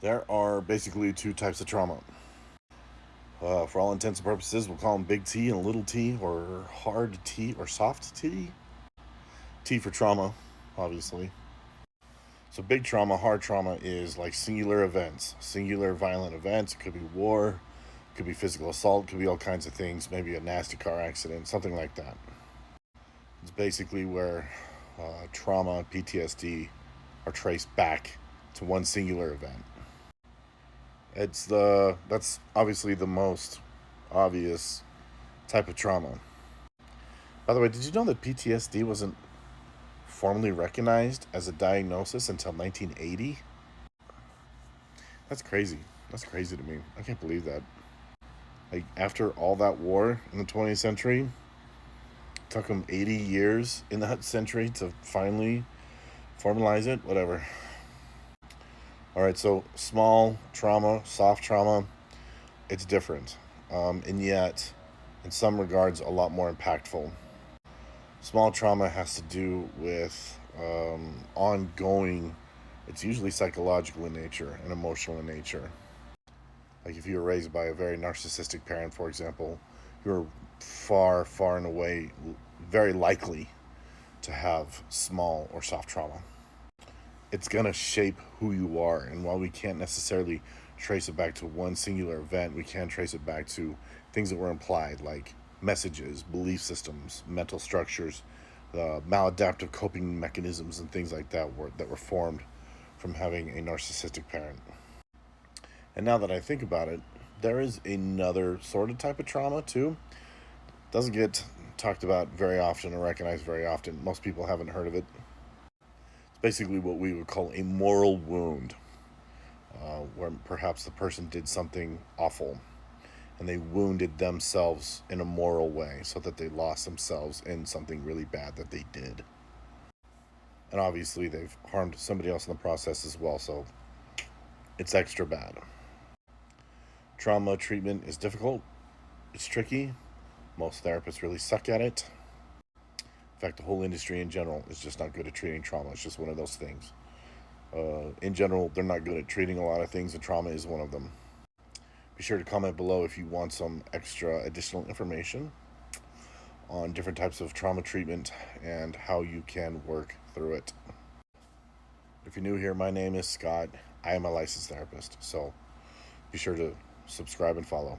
There are basically two types of trauma. For all intents and purposes, we'll call them big T and little t, or hard T or soft T. T for trauma, obviously. So big trauma, hard trauma is like singular events, singular violent events. It could be war, it could be physical assault, it could be all kinds of things, maybe a nasty car accident, something like that. It's basically where trauma, PTSD are traced back to one singular event. That's obviously the most obvious type of trauma. By the way, did you know that PTSD wasn't formally recognized as a diagnosis until 1980? That's crazy. That's crazy to me. I can't believe that. Like after all that war in the 20th century, it took them 80 years in that century to finally formalize it. Whatever. All right, so small trauma, soft trauma, it's different, and yet, in some regards, a lot more impactful. Small trauma has to do with ongoing, it's usually psychological in nature and emotional in nature. Like if you were raised by a very narcissistic parent, for example, you're far, far and away very likely to have small or soft trauma. It's going to shape who you are. And while we can't necessarily trace it back to one singular event, we can trace it back to things that were implied, like messages, belief systems, mental structures, maladaptive coping mechanisms, and things like that were formed from having a narcissistic parent. And now that I think about it, there is another sort of type of trauma too. Doesn't get talked about very often or recognized very often. Most people haven't heard of it. It's basically what we would call a moral wound, where perhaps the person did something awful and they wounded themselves in a moral way so that they lost themselves in something really bad that they did. And obviously, they've harmed somebody else in the process as well, so it's extra bad. Trauma treatment is difficult, it's tricky. Most therapists really suck at it. In fact, the whole industry in general is just not good at treating trauma. It's just one of those things. In general, they're not good at treating a lot of things, and trauma is one of them. Be sure to comment below if you want some extra additional information on different types of trauma treatment and how you can work through it. If you're new here, my name is Scott. I am a licensed therapist, so be sure to subscribe and follow.